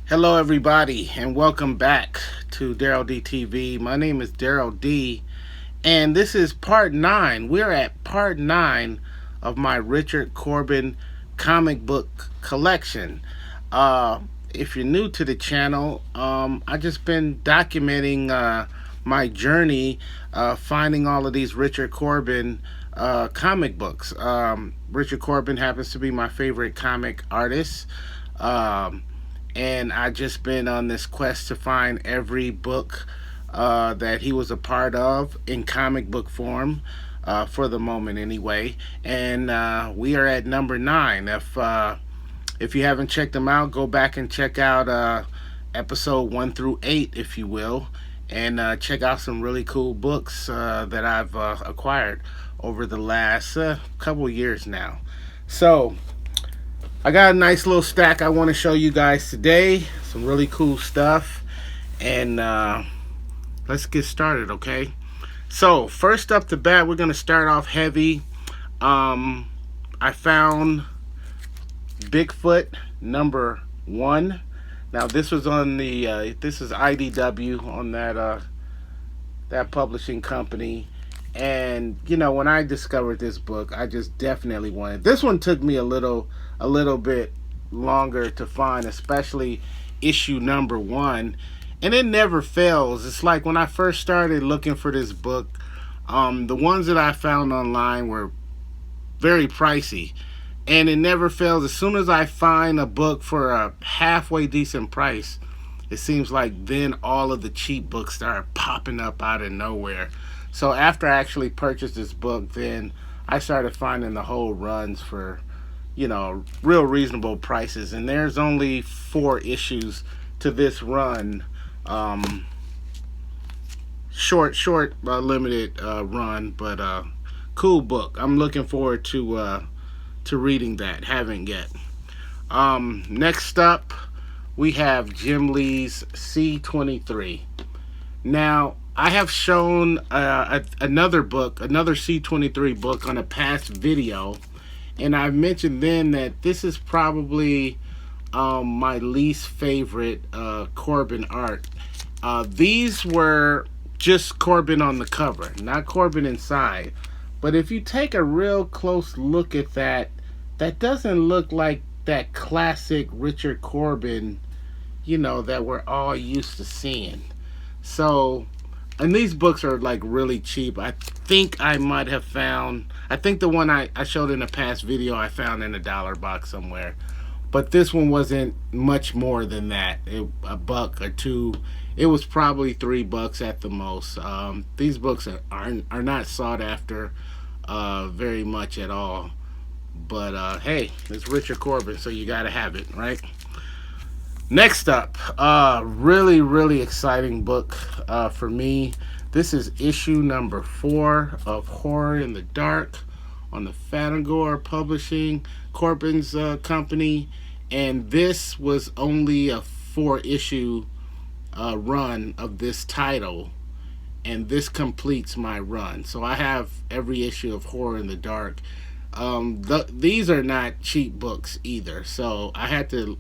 Hello, everybody, and welcome back to Daryl D TV. My name is Daryl D, and this is part 9. We're at part 9 of my Richard Corben comic book collection. Uh, if you're new to the channel, I just been documenting my journey finding all of these Richard Corben comic books. Richard Corben happens to be my favorite comic artist. Um, and I just been on this quest to find every book that he was a part of in comic book form, for the moment anyway. And we are at number 9. If you haven't checked them out, go back and check out episode 1 through 8, if you will, and check out some really cool books that I've acquired over the last couple years now. So I got a nice little stack I want to show you guys today. Some really cool stuff. And let's get started, okay? So, first up the bat, we're going to start off heavy. I found Bigfoot number 1. Now, this was on the, this is IDW on that publishing company. And when I discovered this book, I just definitely wanted. This one took me a little bit longer to find, especially issue number 1, and it never fails. It's like when I first started looking for this book, the ones that I found online were very pricey, and it never fails. As soon as I find a book for a halfway decent price, it seems like then all of the cheap books start popping up out of nowhere. So after I actually purchased this book, then I started finding the whole runs for, real reasonable prices. And there's only 4 issues to this run. Short, limited run, but cool book. I'm looking forward to reading that. Haven't yet. Next up, we have Jim Lee's C-23. Now, I have shown another book, another C-23 book on a past video, and I've mentioned then that this is probably my least favorite Corben art. These were just Corben on the cover, not Corben inside. But if you take a real close look at that, that doesn't look like that classic Richard Corben, that we're all used to seeing. So, and these books are like really cheap. I think I might have found, I think the one I showed in a past video I found in a dollar box somewhere. But this one wasn't much more than that. A buck or two. It was probably $3 at the most. These books are not sought after very much at all. But hey, it's Richard Corben, so you gotta have it, right? Next up, really exciting book for me. This is issue number 4 of Horror in the Dark on the Fanagor Publishing, Corben's company, and this was only a 4-issue run of this title, and this completes my run. So I have every issue of Horror in the Dark. These are not cheap books either, so I had to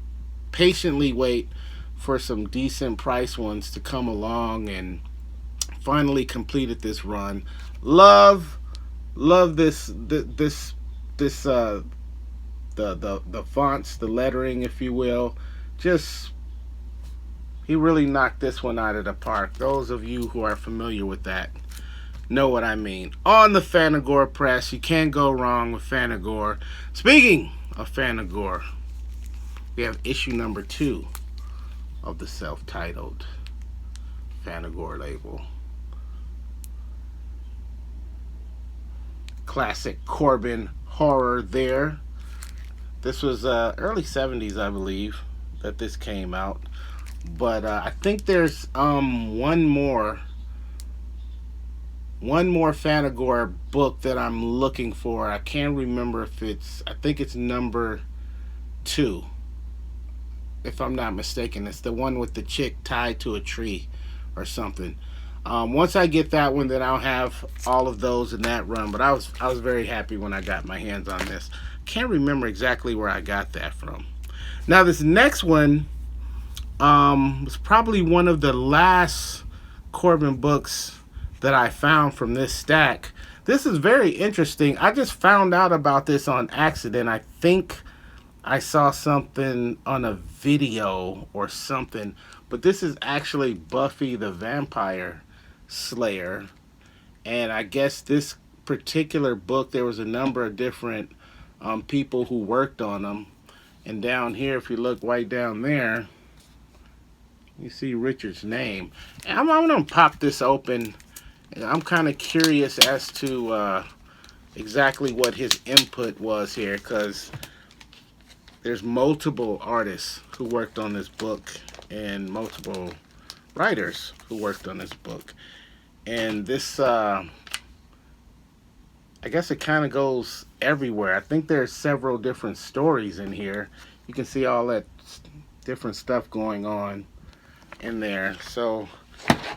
patiently wait for some decent price ones to come along, and finally completed this run. Love this the fonts, the lettering, if you will. Just, he really knocked this one out of the park. Those of you who are familiar with that know what I mean. On the Fanagor press, you can't go wrong with Fanagor. Speaking of Fanagor, we have issue number 2 of the self-titled Fanagor label. Classic Corben horror there. This was early 70s, I believe, that this came out. But I think there's one more Fanagor book that I'm looking for. I can't remember if I think it's number 2, if I'm not mistaken. It's the one with the chick tied to a tree or something. Once I get that one, then I'll have all of those in that run. But I was very happy when I got my hands on this. Can't remember exactly where I got that from. Now this next one, It's probably one of the last Corben books that I found from this stack. This is very interesting. I just found out about this on accident. I think I saw something on a video or something, but this is actually Buffy the Vampire Slayer. And I guess this particular book, there was a number of different people who worked on them. And down here, if you look right down there, you see Richard's name. And I'm going to pop this open. I'm kind of curious as to exactly what his input was here, because there's multiple artists who worked on this book and multiple writers who worked on this book. And this, I guess it kind of goes everywhere. I think there's several different stories in here. You can see all that different stuff going on in there. So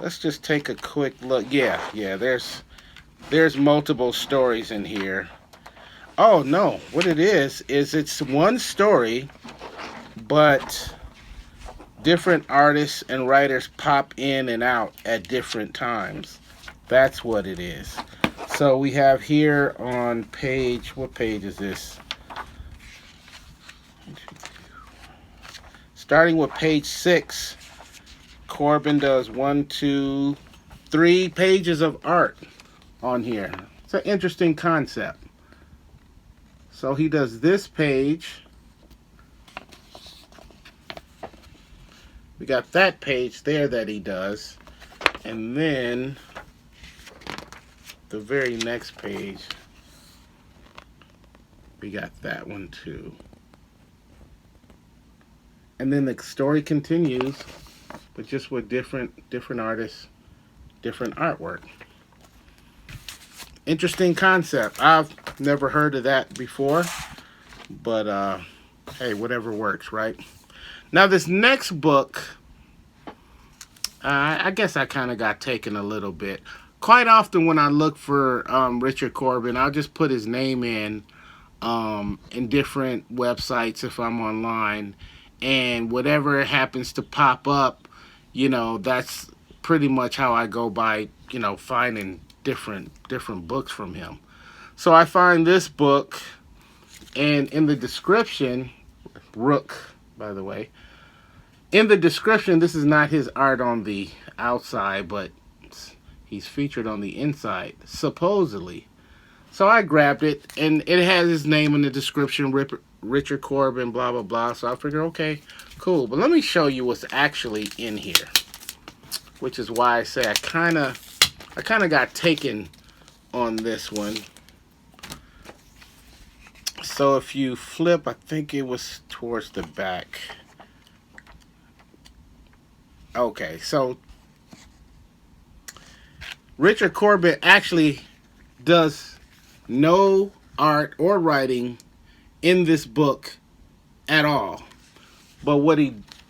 let's just take a quick look. Yeah, there's multiple stories in here. Oh no, what it is it's one story, but different artists and writers pop in and out at different times. That's what it is. So we have here on page, what page is this? Starting with page 6, Corben does 1, 2, 3 pages of art on here. It's an interesting concept. So he does this page. We got that page there that he does. And then the very next page, we got that one too. And then the story continues, but just with different artists, different artwork. Interesting concept. I've never heard of that before, but hey, whatever works, right? Now this next book, I guess I kind of got taken a little bit. Quite often when I look for Richard Corben, I'll just put his name in different websites if I'm online, and whatever happens to pop up, that's pretty much how I go by, finding different books from him. So I find this book, and in the description, Rook, by the way, in the description, this is not his art on the outside, but he's featured on the inside, supposedly. So I grabbed it, and it has his name in the description, Richard Corben, blah, blah, blah. So I figured, okay, cool. But let me show you what's actually in here, which is why I say I kind of got taken on this one. So if you flip, I think it was towards the back. Okay, so Richard Corben actually does no art or writing in this book at all. But what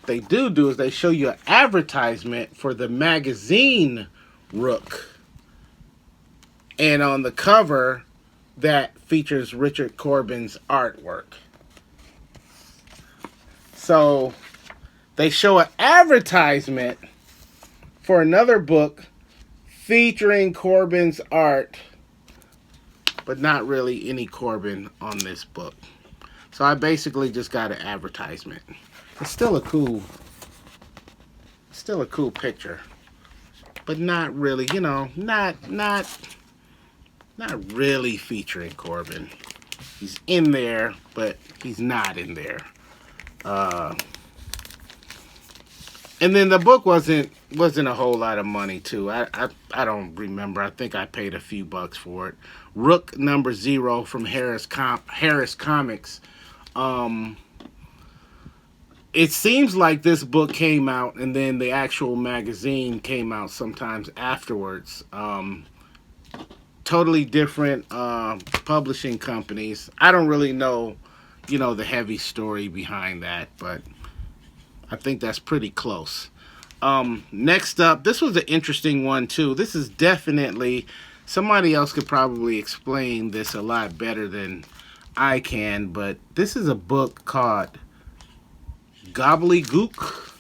they do is they show you an advertisement for the magazine Rook. And on the cover, that features Richard Corben's artwork. So they show an advertisement for another book featuring Corben's art, but not really any Corben on this book. So I basically just got an advertisement. It's still a cool picture, but not really, not really featuring Corben. He's in there, but he's not in there. And then the book wasn't a whole lot of money too. I don't remember. I think I paid a few bucks for it. Rook number 0 from Harris Comics. It seems like this book came out and then the actual magazine came out sometimes afterwards. Totally different publishing companies. I don't really know, the heavy story behind that, but I think that's pretty close. Next up, this was an interesting one too. This is definitely, somebody else could probably explain this a lot better than I can, but this is a book called Gobbledygook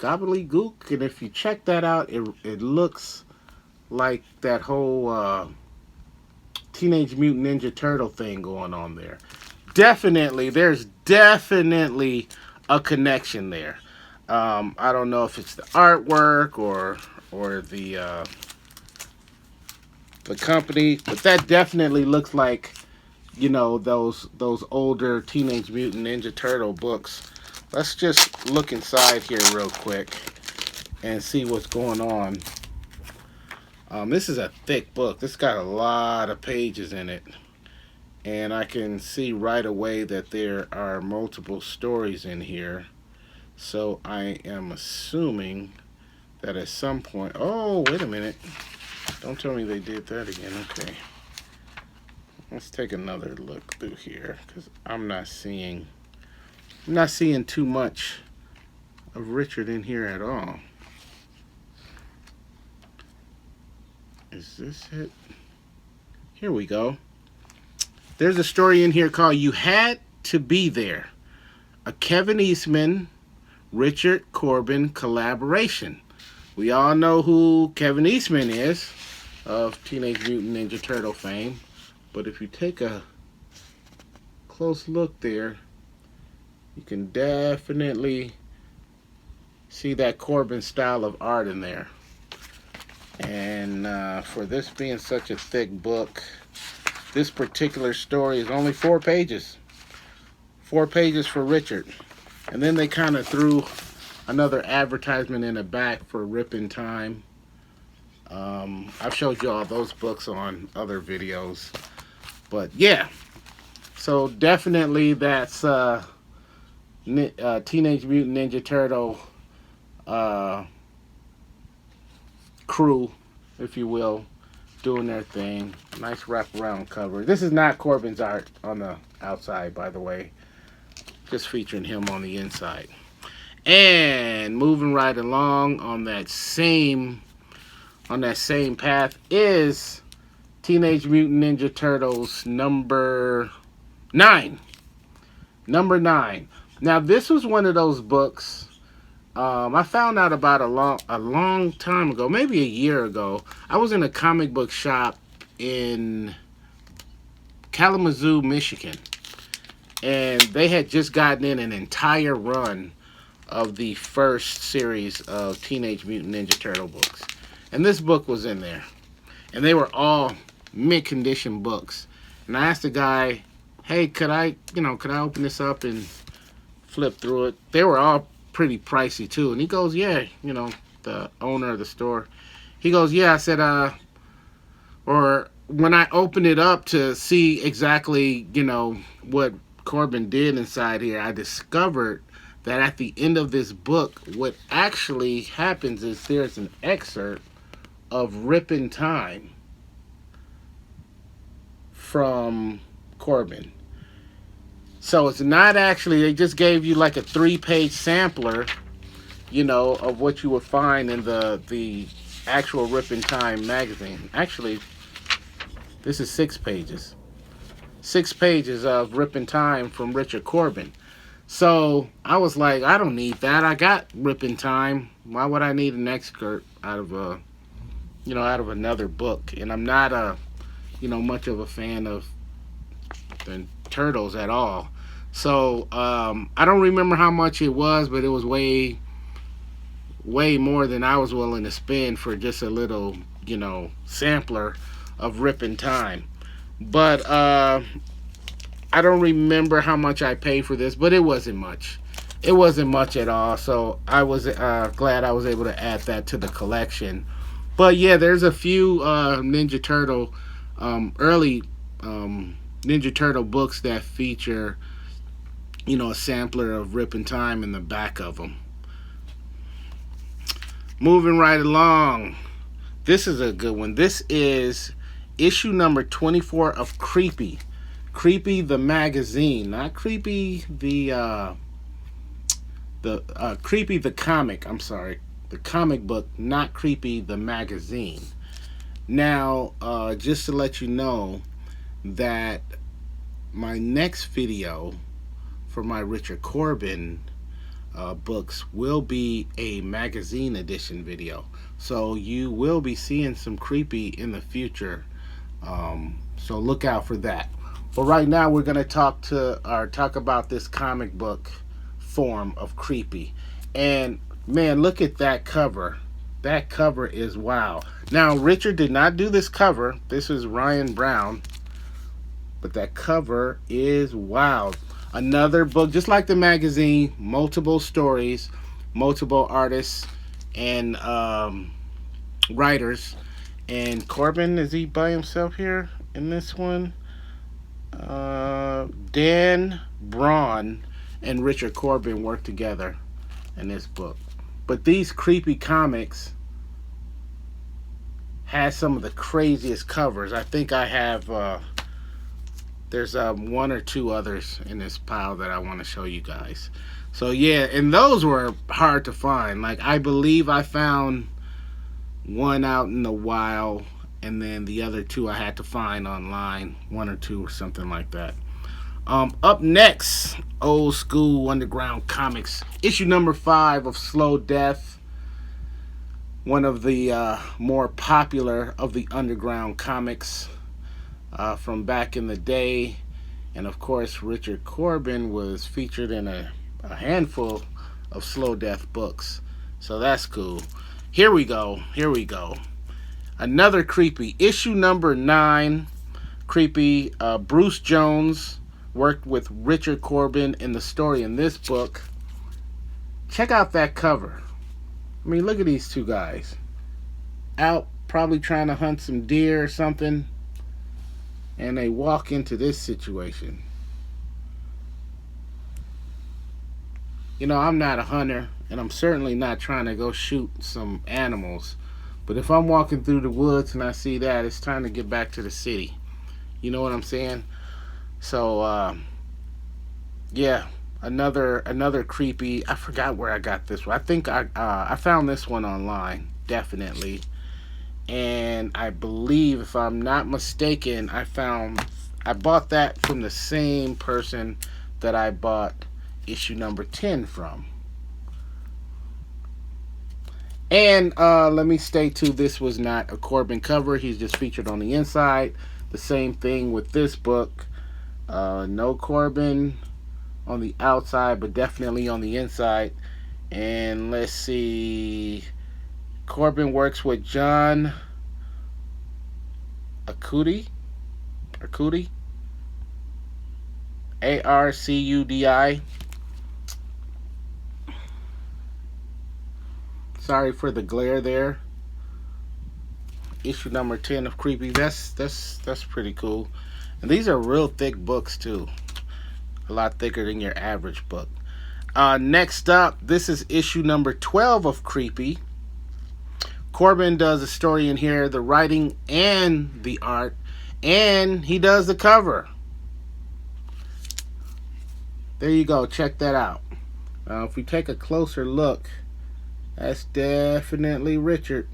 gobbledygook, and if you check that out, it looks like that whole Teenage Mutant Ninja Turtle thing going on there. Definitely, there's definitely a connection there. I don't know if it's the artwork or the company, but that definitely looks like, you know, those older Teenage Mutant Ninja Turtle books. Let's just look inside here real quick and see what's going on. This is a thick book. This got a lot of pages in it, and I can see right away that there are multiple stories in here. So I am assuming that at some point... Oh, wait a minute. Don't tell me they did that again. Okay. Let's take another look through here, because I'm not seeing too much of Richard in here at all. Is this it? Here we go. There's a story in here called You Had to Be There, a Kevin Eastman, Richard Corben collaboration. We all know who Kevin Eastman is of Teenage Mutant Ninja Turtle fame, but if you take a close look there, you can definitely see that Corben style of art in there. And for this being such a thick book, this particular story is only 4 pages. 4 pages for Richard. And then they kind of threw another advertisement in the back for Rip in Time. I've showed you all those books on other videos. But yeah, so definitely that's Teenage Mutant Ninja Turtle crew, if you will, doing their thing. Nice wraparound cover. This is not Corben's art on the outside, by the way. Just featuring him on the inside. And moving right along on that same path is Teenage Mutant Ninja Turtles number 9. Number 9. Now this was one of those books I found out about a long time ago, maybe a year ago. I was in a comic book shop in Kalamazoo, Michigan, and they had just gotten in an entire run of the first series of Teenage Mutant Ninja Turtle books. And this book was in there. And they were all mint-condition books. And I asked the guy, hey, could I open this up and flip through it? They were all pretty pricey too. And he goes, yeah, the owner of the store. He goes, yeah. I said, or when I opened it up to see exactly, what Corben did inside here, I discovered that at the end of this book, what actually happens is there's an excerpt of Rip in Time from Corben. So it's not actually, they just gave you like a 3-page sampler, of what you would find in the actual Rip in Time magazine. Actually, this is 6 pages. 6 pages of Rip in Time from Richard Corben. So I was like, I don't need that. I got Rip in Time. Why would I need an excerpt out of another book? And I'm not much of a fan of the Turtles at all. So I don't remember how much it was, but it was way more than I was willing to spend for just a little, sampler of Rip in Time. But I don't remember how much I paid for this, but it wasn't much. It wasn't much at all, so I was glad I was able to add that to the collection. But yeah, there's a few Ninja Turtle, early Ninja Turtle books that feature, a sampler of Rip in Time in the back of them. Moving right along, this is a good one. This is issue number 24 of Creepy. Creepy the magazine, not Creepy the Creepy the comic. I'm sorry, the comic book, not Creepy the magazine. Now, just to let you know that my next video for my Richard Corben books will be a magazine edition video. So you will be seeing some creepy in the future. So look out for that. But right now we're gonna talk about this comic book form of creepy. And man, look at that cover. That cover is wow. Now Richard did not do this cover. This is Ryan Brown. But that cover is wow. Another book, just like the magazine, multiple stories, multiple artists and writers. And Corben, is he by himself here in this one? Dan Braun and Richard Corben work together in this book. But these creepy comics has some of the craziest covers. I think I have there's one or two others in this pile that I want to show you guys. So yeah, and those were hard to find. Like I believe I found one out in the wild, and then the other two I had to find online, one or two or something like that. Up next, old school underground comics, issue number 5 of Slow Death, one of the more popular of the underground comics from back in the day. And of course, Richard Corben was featured in a handful of Slow Death books. So that's cool. Here we go. Another creepy. Issue number 9. Creepy. Bruce Jones worked with Richard Corben in the story in this book. Check out that cover. I mean, look at these two guys. Out probably trying to hunt some deer or something. And they walk into this situation. You know, I'm not a hunter, and I'm certainly not trying to go shoot some animals. But if I'm walking through the woods and I see that, it's time to get back to the city. You know what I'm saying? So, yeah, another creepy. I forgot where I got this one. I think I found this one online, definitely. And I believe, if I'm not mistaken, I bought that from the same person that I bought issue number 10 from. And let me state too, this was not a Corben cover. He's just featured on the inside. The same thing with this book. No Corben on the outside, but definitely on the inside. And let's see, Corben works with John Arcudi, Arcudi. Sorry for the glare there. Issue number 10 of Creepy. That's pretty cool. And these are real thick books too. A lot thicker than your average book. Next up, this is issue number 12 of Creepy. Corben does a story in here, the writing and the art, and he does the cover. There you go, check that out. If we take a closer look, that's definitely Richard.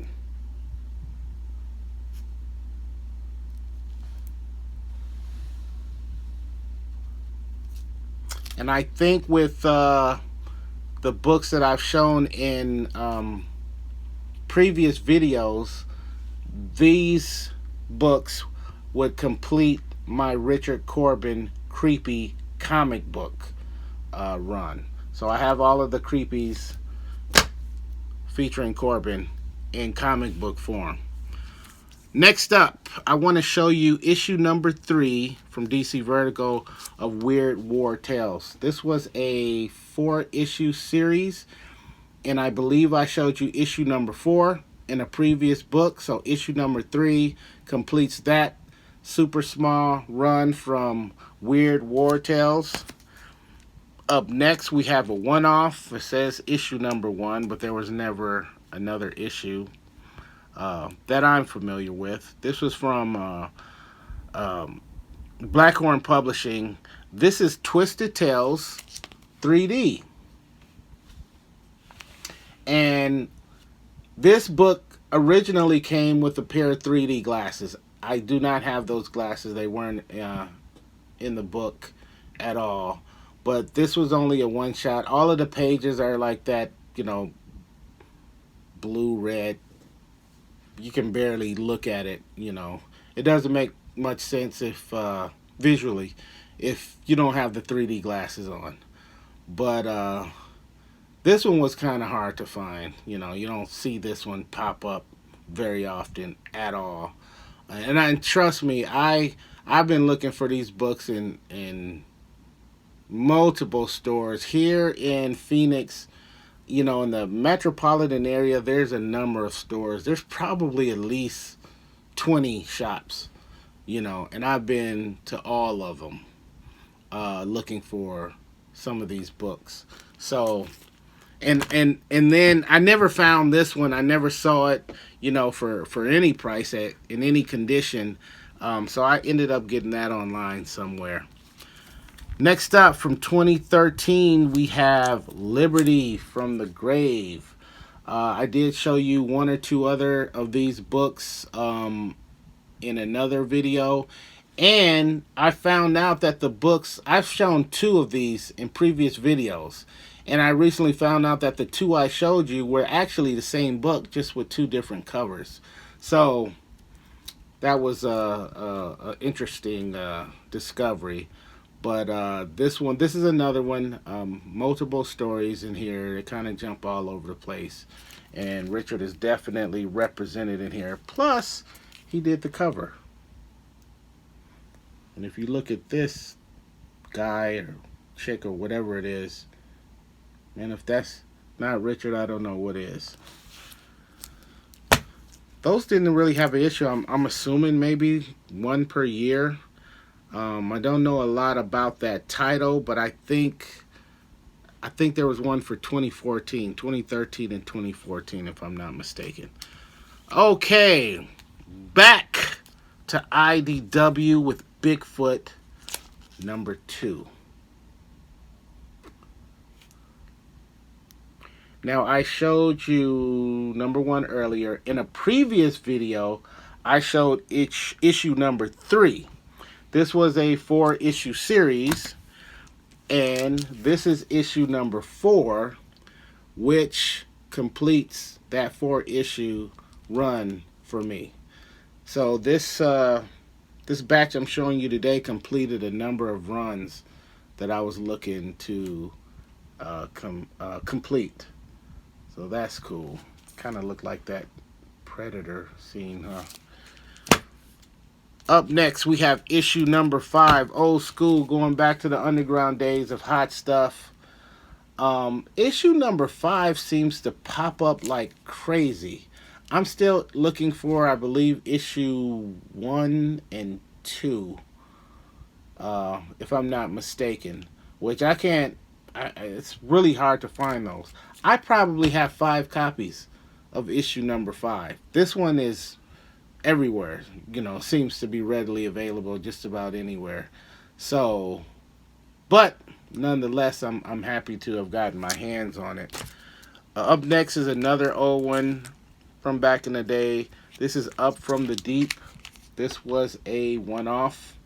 And I think with the books that I've shown in previous videos, these books would complete my Richard Corben creepy comic book run. So I have all of the creepies featuring Corben in comic book form. Next up, I want to show you issue number 3 from DC Vertigo of Weird War Tales. This was a 4-issue series, and I believe I showed you issue number 4 in a previous book. So issue number 3 completes that super small run from Weird War Tales. Up next, we have a one-off. It says issue number 1, but there was never another issue that I'm familiar with. This was from Blackhorn Publishing. This is Twisted Tales 3D. And this book originally came with a pair of 3D glasses. I do not have those glasses. They weren't in the book at all. but this was only a one shot. All of the pages are like that, blue red. You can barely look at it. It doesn't make much sense if visually if you don't have the 3D glasses on. But this one was kind of hard to find. You don't see this one pop up very often at all. And trust me, I've been looking for these books in multiple stores here in Phoenix. In the metropolitan area, there's a number of stores. There's probably at least 20 shops. And I've been to all of them looking for some of these books. So, and then I never found this one. I never saw it, for any price in any condition. So I ended up getting that online somewhere. Next up, from 2013, we have Liberty from the Grave. I did show you one or two other of these books in another video. And I found out that the books, I've shown two of these in previous videos. And I recently found out that the two I showed you were actually the same book, just with two different covers. So that was a interesting discovery. But this is another one. Multiple stories in here. They kind of jump all over the place. And Richard is definitely represented in here. Plus, he did the cover. And if you look at this guy or chick or whatever it is, man, if that's not Richard, I don't know what is. Those didn't really have an issue. I'm assuming maybe one per year. I don't know a lot about that title, but I think there was one for 2013, and 2014, if I'm not mistaken. Okay, back to IDW with Bigfoot number 2. Now, I showed you number 1 earlier. In a previous video, I showed issue number 3. This was a 4-issue series, and this is issue number 4, which completes that 4-issue run for me. So this batch I'm showing you today completed a number of runs that I was looking to complete. So that's cool. Kind of looked like that Predator scene, huh? Up next, we have issue number 5, old school, going back to the underground days of Hot Stuff. Issue number 5 seems to pop up like crazy. I'm still looking for, I believe, issue 1 and 2, if I'm not mistaken, which I can't, it's really hard to find those. I probably have 5 copies of issue number 5. This one is everywhere, seems to be readily available just about anywhere. So, but nonetheless, I'm happy to have gotten my hands on it. Up next is another old one from back in the day. This is Up from the Deep. This was a one-off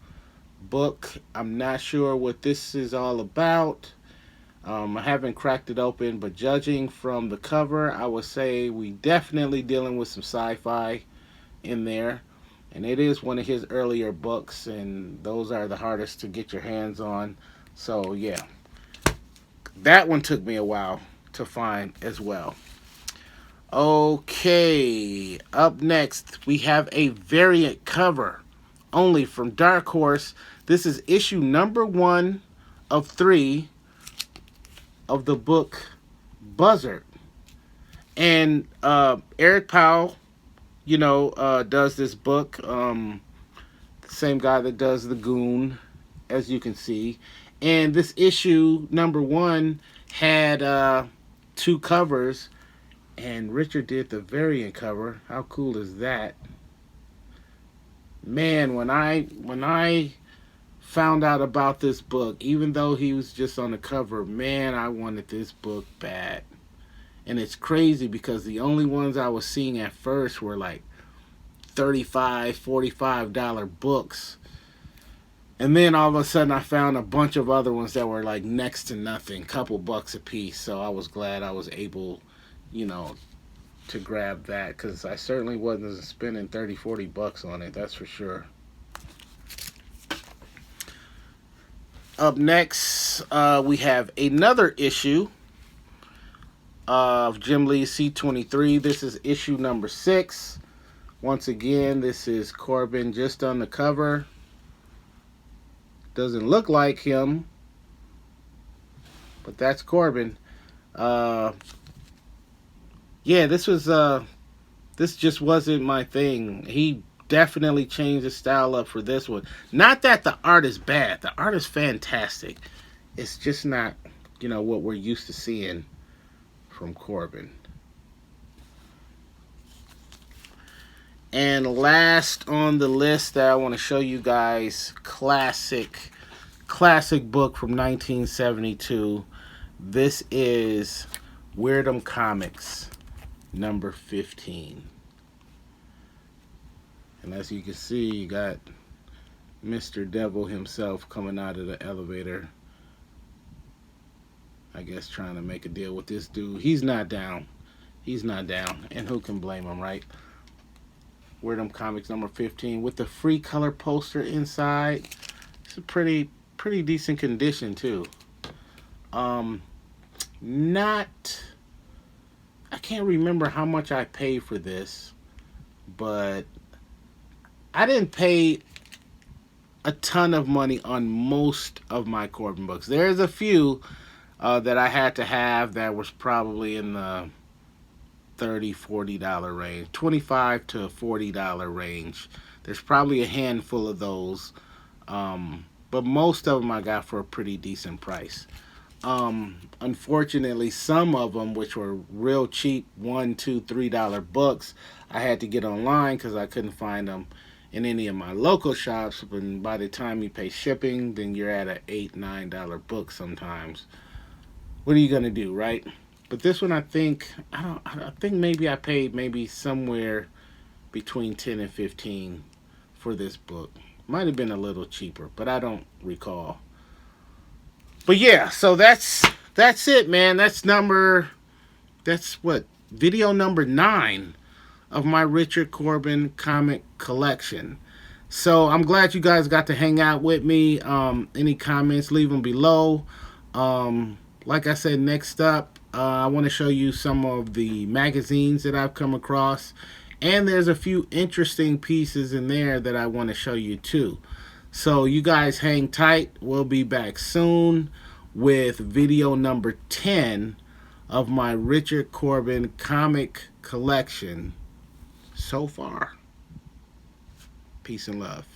book. I'm not sure what this is all about. I haven't cracked it open, but judging from the cover, I would say we definitely dealing with some sci-fi in there, and it is one of his earlier books, and those are the hardest to get your hands on. So yeah, that one took me a while to find as well. Okay, up next we have a variant cover only from Dark Horse. This is issue number 1 of 3 of the book Buzzard, and Eric Powell does this book. The same guy that does The Goon, as you can see. And this issue, number 1, had 2 covers. And Richard did the variant cover. How cool is that? Man, when I found out about this book, even though he was just on the cover, man, I wanted this book bad. And it's crazy because the only ones I was seeing at first were like $35, $45 books. And then all of a sudden I found a bunch of other ones that were like next to nothing, couple bucks a piece. So I was glad I was able, you know, to grab that, because I certainly wasn't spending 30, 40 bucks on it, that's for sure. Up next, we have another issue of Jim Lee's C23. This is issue number 6. Once again, this is Corben just on the cover. Doesn't look like him, but that's Corben. Yeah, this just wasn't my thing. He definitely changed the style up for this one. Not that the art is bad. The art is fantastic. It's just not, what we're used to seeing from Corben. And last on the list that I want to show you guys, classic book from 1972. This is Weird'em Comics number 15. And as you can see, you got Mr. Devil himself coming out of the elevator. I guess trying to make a deal with this dude. He's not down. And who can blame him, right? Weird'em Comics number 15 with the free color poster inside. It's a pretty decent condition too. I can't remember how much I paid for this, but I didn't pay a ton of money on most of my Corben books. There's a few that I had to have that was probably in the $30-$40 range, $25 to $40 range. There's probably a handful of those, but most of them I got for a pretty decent price. Unfortunately, some of them, which were real cheap, $1, $2, $3 books, I had to get online because I couldn't find them in any of my local shops. But by the time you pay shipping, then you're at an $8, $9 book sometimes. What are you gonna do, right? But this one, I think maybe I paid maybe somewhere between 10 and 15 for this book. Might have been a little cheaper, but I don't recall. But yeah, so that's it, man. That's what, video number 9 of my Richard Corben comic collection. So I'm glad you guys got to hang out with me. Any comments, leave them below. Like I said, next up, I want to show you some of the magazines that I've come across. And there's a few interesting pieces in there that I want to show you too. So you guys hang tight. We'll be back soon with video number 10 of my Richard Corben comic collection so far. Peace and love.